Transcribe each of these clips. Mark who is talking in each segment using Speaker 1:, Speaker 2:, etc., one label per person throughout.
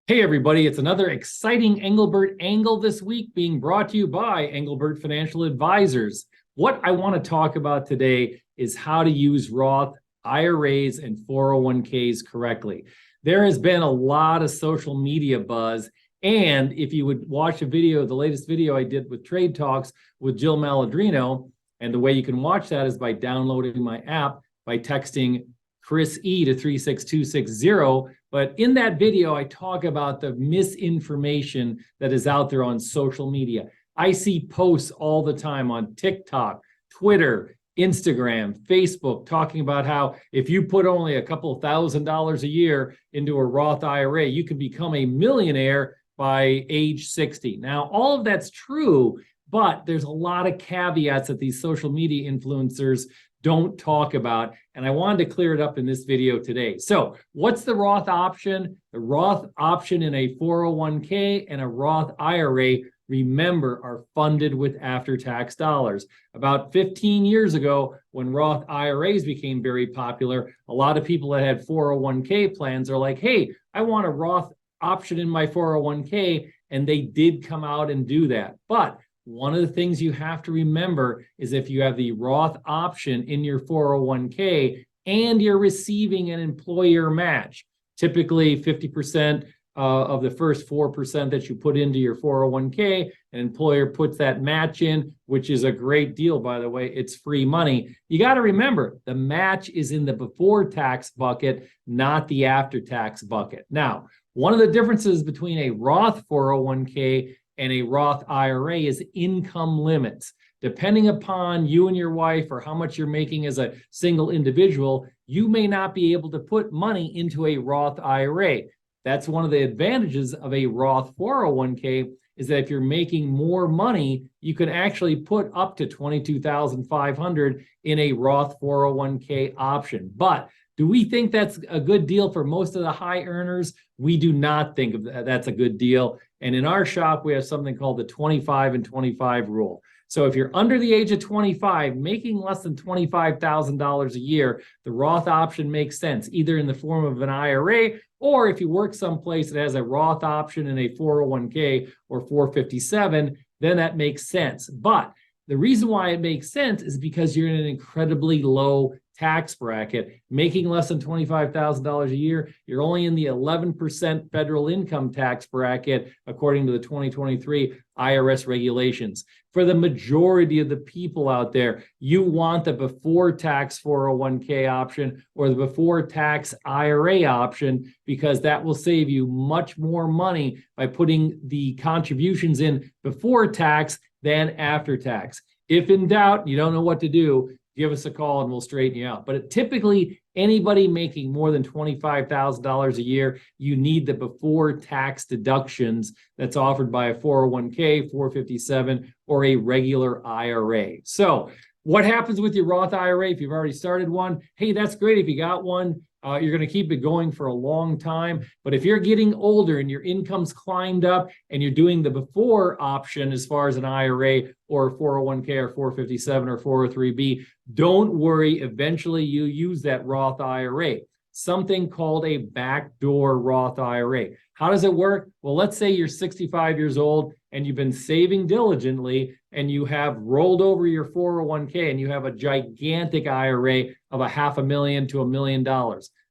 Speaker 1: Hey everybody, it's another exciting Englebert Angle this week being brought to you by Englebert Financial Advisers. What I want to talk about today is how to use Roth IRAs and 401ks correctly. There has been a lot of social media buzz, and if you would watch the latest video I did with Trade Talks with Jill Maladrino, and the way you can watch that is by downloading my app by texting Chris E to 36260. But in that video, I talk about the misinformation that is out there on social media. I see posts all the time on TikTok, Twitter, Instagram, Facebook, talking about how if you put only a couple of $1,000s a year into a Roth IRA, you can become a millionaire by age 60. Now, all of that's true, but there's a lot of caveats that these social media influencers don't talk about, and I wanted to clear it up in this video today. So what's the Roth option? The Roth option in a 401k and a Roth IRA, remember, are funded with after-tax dollars. About 15 years ago, when Roth IRAs became very popular, a lot of people that had 401k plans are like, hey, I want a Roth option in my 401k, and they did come out and do that. But one of the things you have to remember is if you have the Roth option in your 401k and you're receiving an employer match, typically 50% of the first 4% that you put into your 401k, an employer puts that match in, which is a great deal, by the way. It's free money. You got to remember, the match is in the before tax bucket, not the after tax bucket. Now, one of the differences between a Roth 401k and a Roth IRA is income limits. Depending upon you and your wife or how much you're making as a single individual, you may not be able to put money into a Roth IRA. That's one of the advantages of a Roth 401k, is that if you're making more money, you can actually put up to $22,500 in a Roth 401k option. But do we think that's a good deal for most of the high earners? We do not think that's a good deal. And in our shop, we have something called the 25 and 25 rule. So if you're under the age of 25, making less than $25,000 a year, the Roth option makes sense, either in the form of an IRA, or if you work someplace that has a Roth option in a 401k or 457, then that makes sense. But the reason why it makes sense is because you're in an incredibly low tax bracket. Making less than $25,000 a year, you're only in the 11% federal income tax bracket, according to the 2023 IRS regulations. For the majority of the people out there, you want the before tax 401k option or the before tax IRA option, because that will save you much more money by putting the contributions in before tax than after tax. If in doubt, you don't know what to do, give us a call and we'll straighten you out. But typically, anybody making more than $25,000 a year, you need the before tax deductions that's offered by a 401k, 457, or a regular IRA. So what happens with your Roth IRA if you've already started one? Hey, that's great if you got one. You're going to keep it going for a long time. But if you're getting older and your income's climbed up and you're doing the before option as far as an IRA or a 401k or 457 or 403b, don't worry. Eventually, you use that Roth IRA, something called a backdoor Roth IRA. How does it work? Well, let's say you're 65 years old and you've been saving diligently and you have rolled over your 401k and you have a gigantic IRA of $500,000 to $1 million.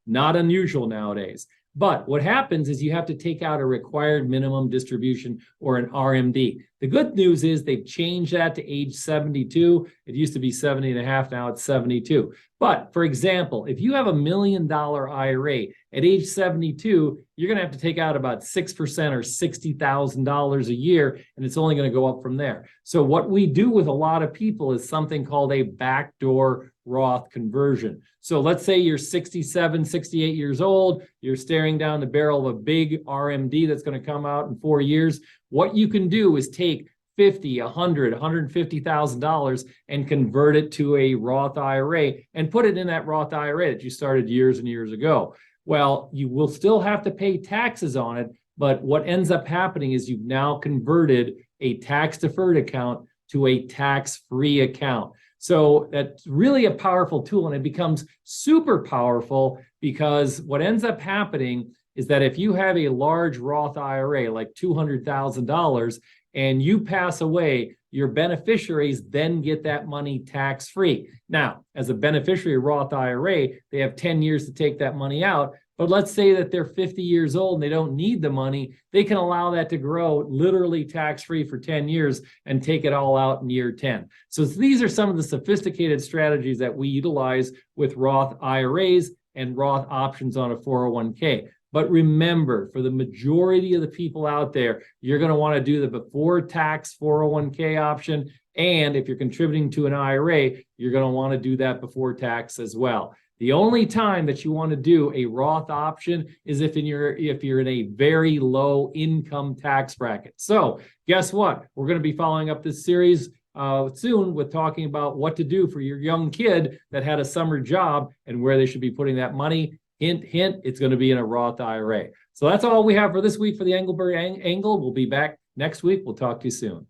Speaker 1: Not unusual nowadays. But what happens is you have to take out a required minimum distribution or an RMD. The good news is they've changed that to age 72. It used to be 70 and a half, now it's 72. But for example, if you have $1 million IRA at age 72, you're going to have to take out about 6% or $60,000 a year, and it's only going to go up from there. So what we do with a lot of people is something called a backdoor Roth conversion. So let's say you're 67, 68 years old, you're staring down the barrel of a big RMD that's going to come out in 4 years. What you can do is take $50, $100, $150,000 and convert it to a Roth IRA and put it in that Roth IRA that you started years and years ago. Well, you will still have to pay taxes on it, but what ends up happening is you've now converted a tax-deferred account to a tax-free account. So that's really a powerful tool, and it becomes super powerful because what ends up happening is that if you have a large Roth IRA, like $200,000, and you pass away, your beneficiaries then get that money tax-free. Now, as a beneficiary of Roth IRA, they have 10 years to take that money out. But let's say that they're 50 years old and they don't need the money. They can allow that to grow literally tax-free for 10 years and take it all out in year 10. So these are some of the sophisticated strategies that we utilize with Roth IRAs and Roth options on a 401k. But remember, for the majority of the people out there, you're going to want to do the before tax 401k option. And if you're contributing to an IRA, you're going to want to do that before tax as well. The only time that you want to do a Roth option is if you're in a very low income tax bracket. So guess what? We're going to be following up this series soon with talking about what to do for your young kid that had a summer job and where they should be putting that money. Hint, hint, it's going to be in a Roth IRA. So that's all we have for this week for the Engelbert Angle. We'll be back next week. We'll talk to you soon.